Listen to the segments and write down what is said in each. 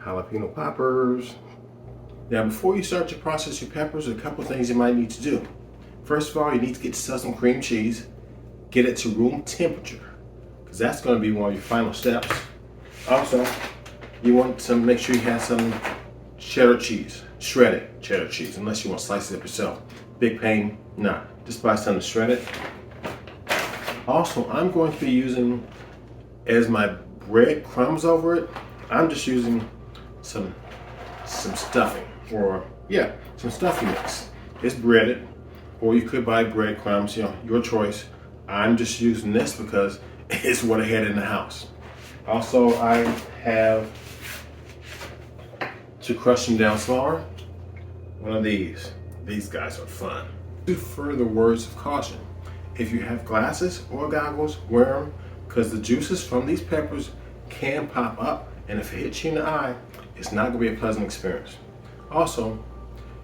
jalapeno poppers. Now before you start to process your peppers, there are a couple of things you might need to do. First of all, you need to get yourself some cream cheese. Get it to room temperature, because that's going to be one of your final steps. Also, you want to make sure you have some cheddar cheese, shredded cheddar cheese, unless you want to slice it up yourself. Big pain, nah, just buy something shredded. Also, I'm going to be using, as my bread crumbs over it, I'm just using some stuffing, or yeah, some stuffing mix. It's breaded, or you could buy breadcrumbs, you know, your choice. I'm just using this because it's what I had in the house. Also, I have, to crush them down smaller, one of these. These guys are fun. Two further words of caution. If you have glasses or goggles, wear them, because the juices from these peppers can pop up, and if it hits you in the eye, it's not going to be a pleasant experience. Also,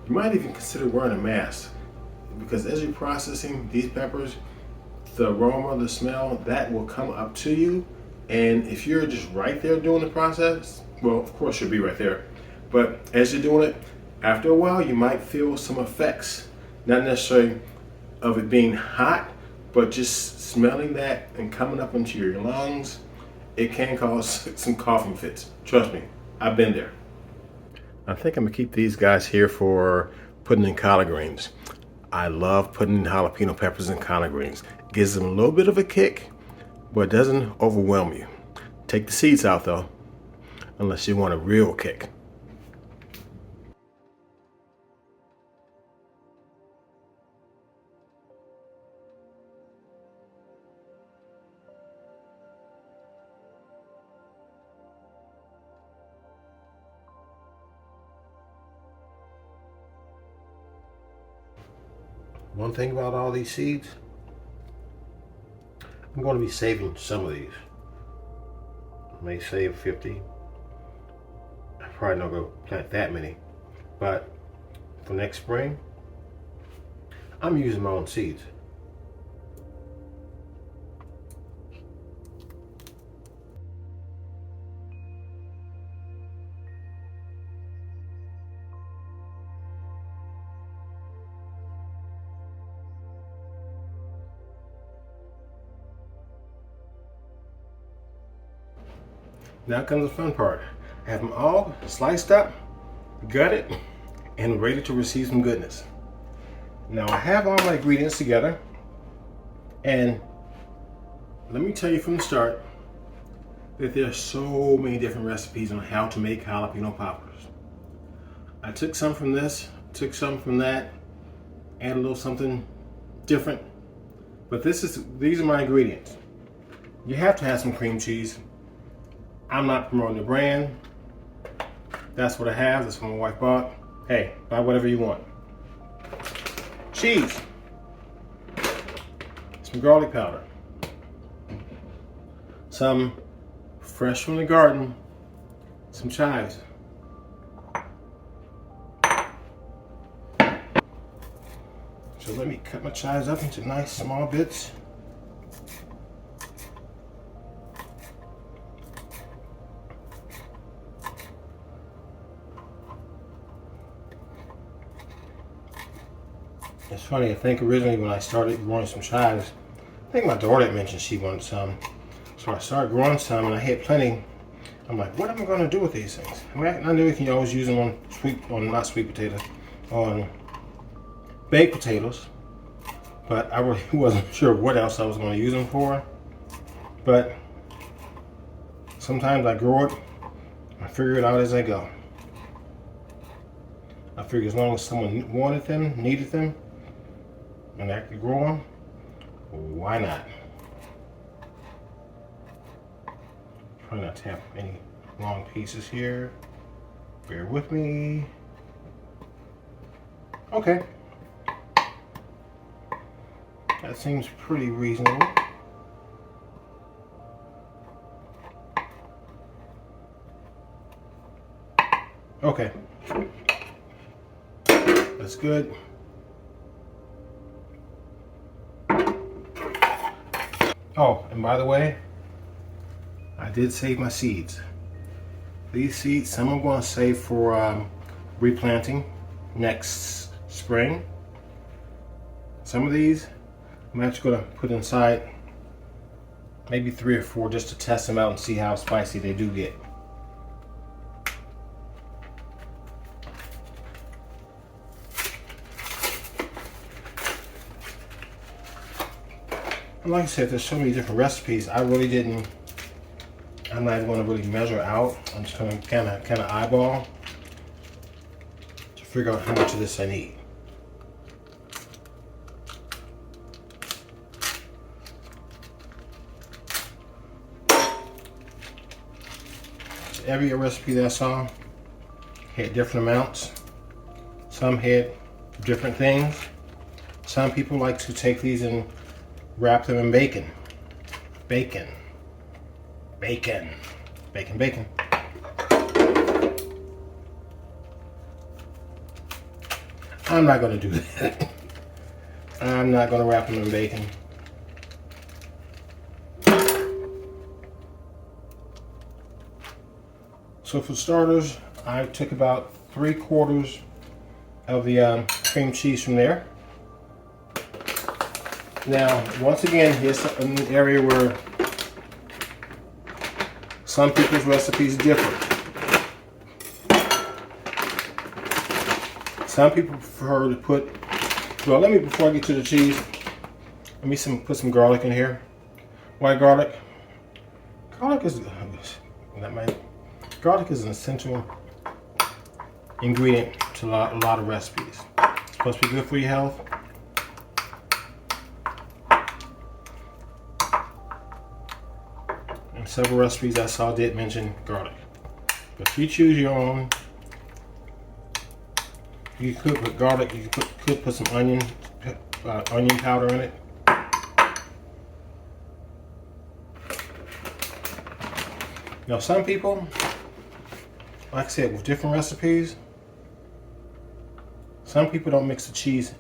you might even consider wearing a mask, because as you're processing these peppers, the aroma, the smell, that will come up to you. And if you're just right there doing the process, well, of course you'll be right there. But as you're doing it, after a while, you might feel some effects. Not necessarily of it being hot, but just smelling that and coming up into your lungs, it can cause some coughing fits. Trust me, I've been there. I think I'm gonna keep these guys here for putting in collard greens. I love putting jalapeno peppers in collard greens. It gives them a little bit of a kick, but it doesn't overwhelm you. Take the seeds out though, unless you want a real kick. One thing about all these seeds, I'm going to be saving some of these. I may save 50. I'm probably not going to plant that many. But for next spring, I'm using my own seeds. Now comes the fun part. I have them all sliced up, gutted, and ready to receive some goodness. Now I have all my ingredients together, and let me tell you from the start that there are so many different recipes on how to make jalapeno poppers. I took some from this, took some from that, add a little something different, but these are my ingredients. You have to have some cream cheese. I'm not promoting the brand. That's what I have. That's what my wife bought. Hey, buy whatever you want. Cheese. Some garlic powder. Some fresh from the garden. Some chives. So let me cut my chives up into nice small bits. It's funny, I think originally when I started growing some chives, I think my daughter had mentioned she wanted some. So I started growing some and I had plenty. I'm like, what am I going to do with these things? I mean, I knew you can always use them not sweet potatoes, on baked potatoes. But I really wasn't sure what else I was going to use them for. But sometimes I grow it, I figure it out as I go. I figure as long as someone wanted them, needed them, and I could grow them, why not? Try not to have any long pieces here. Bear with me. Okay. That seems pretty reasonable. Okay. That's good. Oh, and by the way, I did save my seeds. These seeds, some I'm going to save for replanting next spring. Some of these I'm actually going to put inside maybe 3 or 4 just to test them out and see how spicy they do get. And like I said, there's so many different recipes. I'm not even going to really measure out. I'm just going to kind of eyeball to figure out how much of this I need. Every recipe that I saw had different amounts. Some had different things. Some people like to take these and wrap them in bacon. Bacon. Bacon. Bacon, bacon. I'm not going to do that. I'm not going to wrap them in bacon. So for starters, I took about 3/4 of the cream cheese from there. Now, once again, here's an area where some people's recipes differ. Some people prefer to put, well, before I get to the cheese, let me put some garlic in here. Why garlic? Garlic is an essential ingredient to a lot of recipes. It's supposed to be good for your health. And several recipes I saw did mention garlic. But if you choose your own, you could put garlic, you could put some onion powder in it. Now some people, like I said, with different recipes, some people don't mix the cheese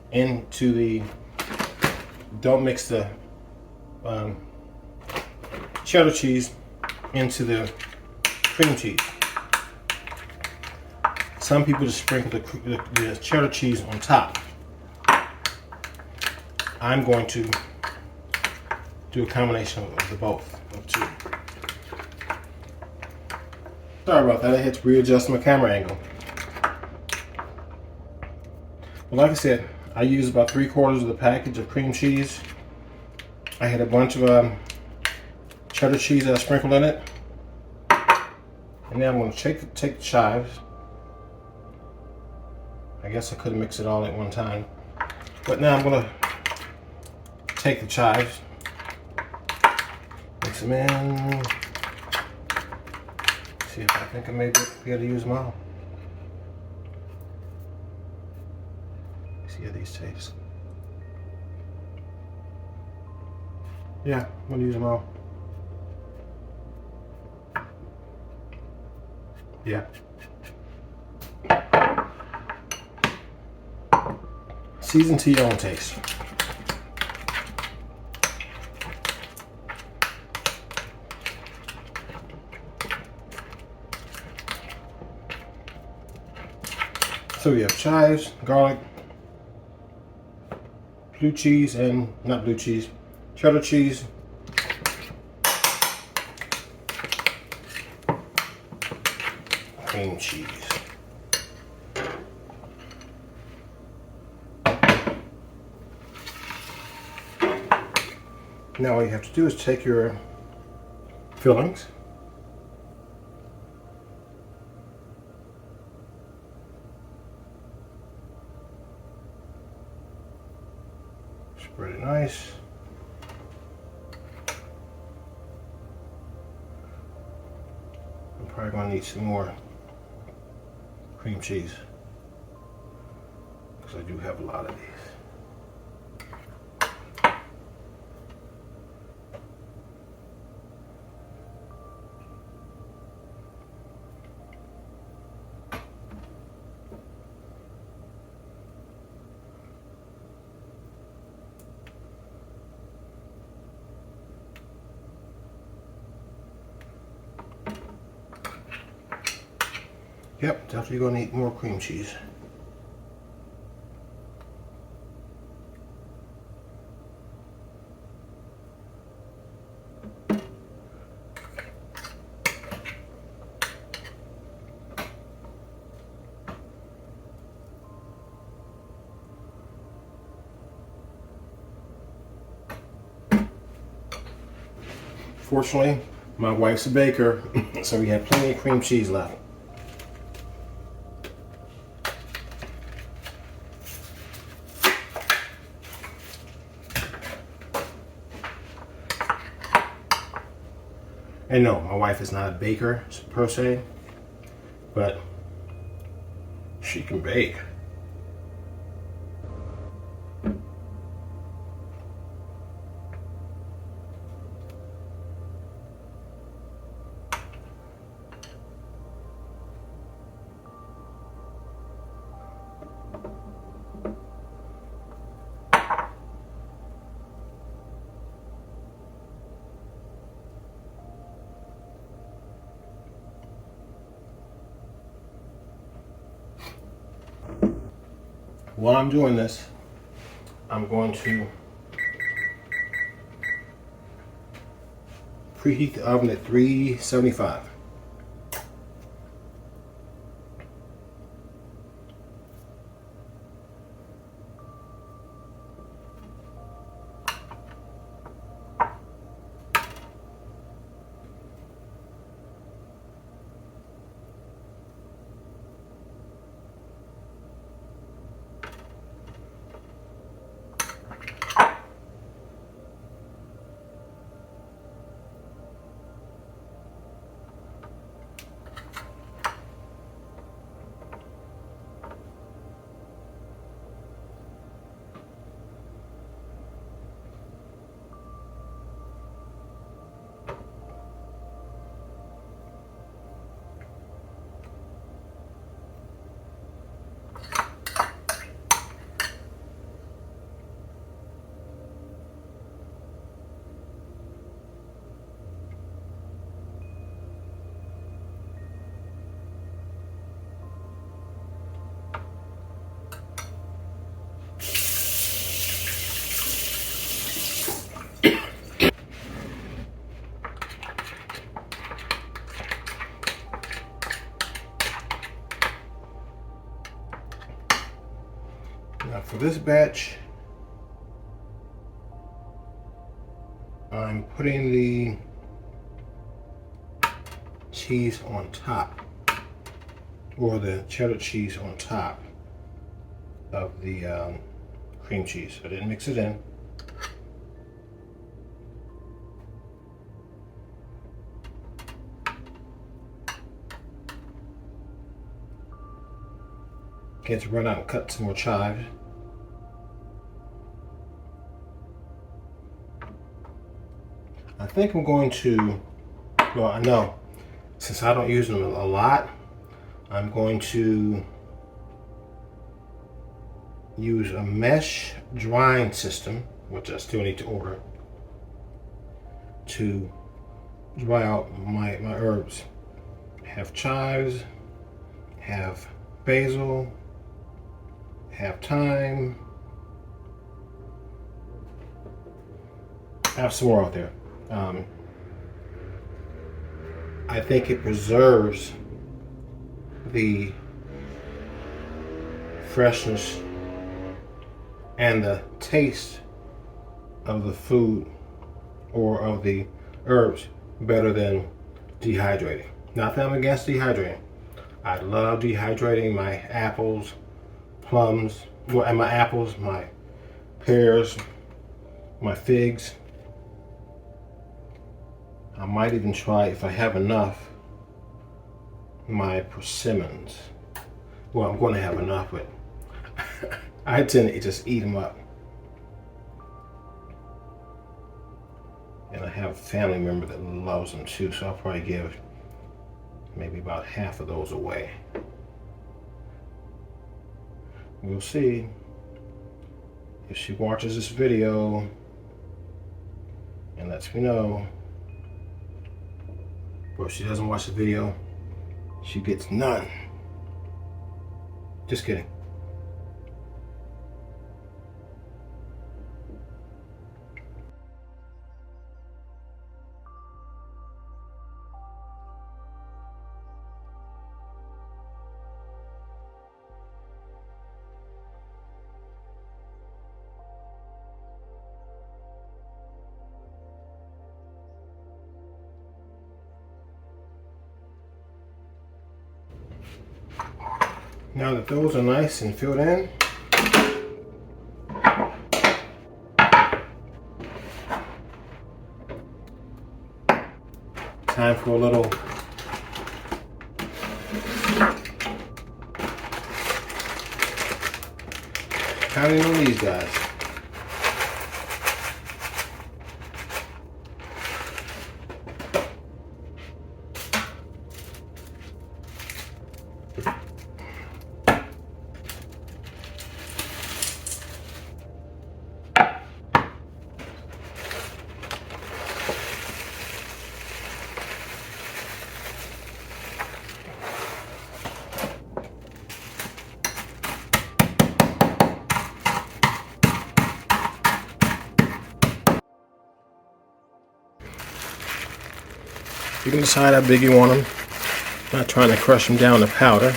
don't mix the cheddar cheese into the cream cheese. Some people just sprinkle the cheddar cheese on top. I'm going to do a combination of the both, of two. Sorry about that, I had to readjust my camera angle. Well, like I said, I used about 3/4 of the package of cream cheese. I had a bunch of cheddar cheese that I sprinkled in it. And now I'm going to take the chives. I guess I could have mixed it all at one time. But now I'm going to take the chives, mix them in. See if I think I may be able to use them all. See how these taste. Yeah, I'm going to use them all. Yeah. Season to your own taste. So we have chives, garlic, cheddar cheese, cream cheese. Now all you have to do is take your fillings, spread it nice. I'm probably going to need some more cream cheese because I do have a lot of these. Yep, definitely gonna need more cream cheese. Fortunately, my wife's a baker, so we have plenty of cream cheese left. And no, my wife is not a baker per se, but she can bake. While I'm doing this, I'm going to preheat the oven at 375. Now for this batch, I'm putting the cheese on top, or the cheddar cheese on top of the cream cheese. I didn't mix it in. Get to run out and cut some more chives. I think I'm going to, well, I know, since I don't use them a lot, I'm going to use a mesh drying system, which I still need to order, to dry out my herbs. Have chives, have basil, have thyme, have some more out there. I think it preserves the freshness and the taste of the food or of the herbs better than dehydrating. Not that I'm against dehydrating. I love dehydrating my apples, plums, well, and my apples, my pears, my figs. I might even try, if I have enough, my persimmons. Well, I'm going to have enough, but I tend to just eat them up. And I have a family member that loves them too, so I'll probably give maybe about half of those away. We'll see if she watches this video and lets me know. But if she doesn't watch the video, she gets none. Just kidding. Now that those are nice and filled in, time for a little pounding on these guys. You can decide how big you want them. I'm not trying to crush them down to powder.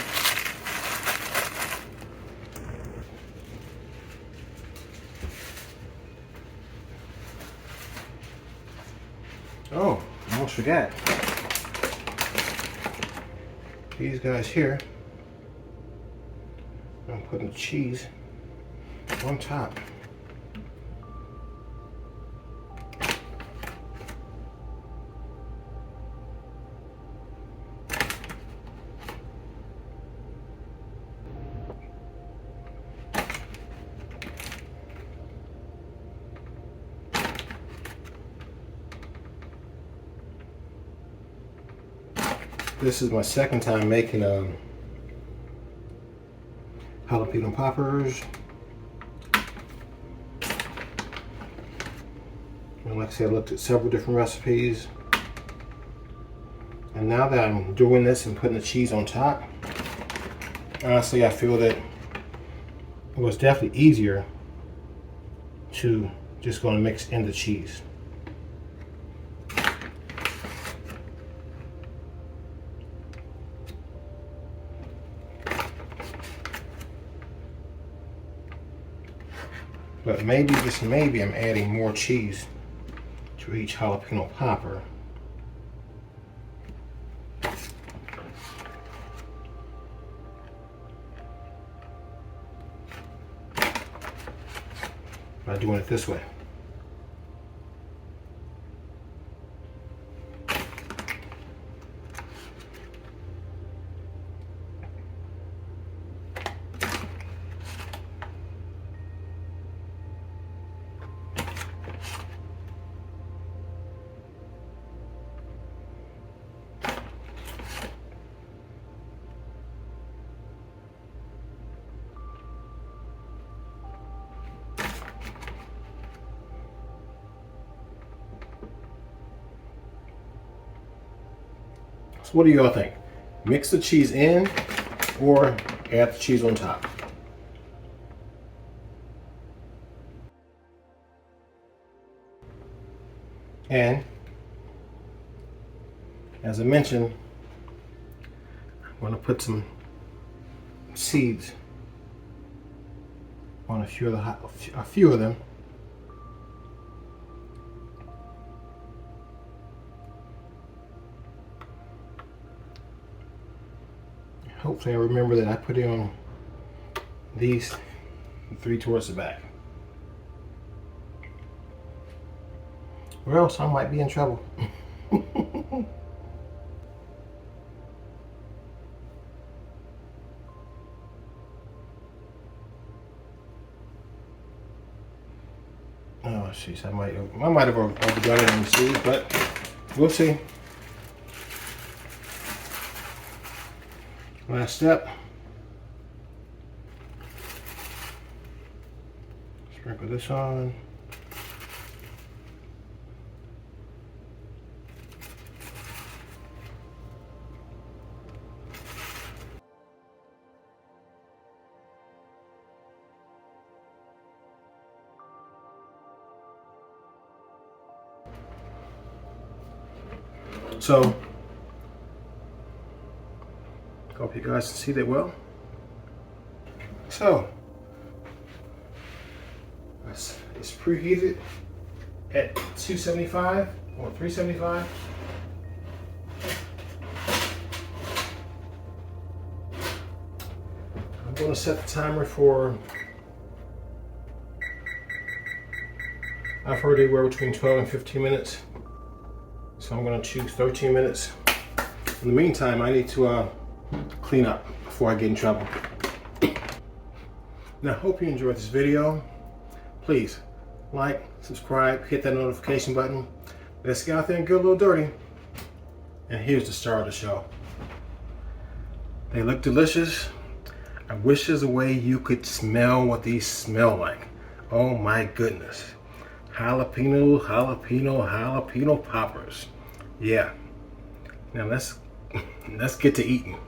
Oh, I almost forgot. These guys here, I'm putting the cheese on top. This is my second time making jalapeno poppers. And like I said, I looked at several different recipes. And now that I'm doing this and putting the cheese on top, honestly, I feel that it was definitely easier to just go and mix in the cheese. But maybe, just maybe, I'm adding more cheese to each jalapeno popper. By doing it this way. So what do y'all think? Mix the cheese in or add the cheese on top? And as I mentioned, I'm going to put some seeds on a few of them. Hopefully I remember that I put it on these 3 towards the back. Or else I might be in trouble. Oh jeez, I might have overdone it on the seeds, but we'll see. Last step. Sprinkle this on. So, I hope you guys can see that well. So, it's preheated at 275 or 375. I'm going to set the timer for, I've heard anywhere between 12 and 15 minutes. So I'm going to choose 13 minutes. In the meantime, I need to clean up before I get in trouble. Now, I hope you enjoyed this video. Please like, subscribe, hit that notification button. Let's get out there and get a little dirty. And here's the star of the show. They look delicious. I wish there's a way you could smell what these smell like. Oh my goodness. Jalapeno, jalapeno, jalapeno poppers. Yeah. Now let's get to eating.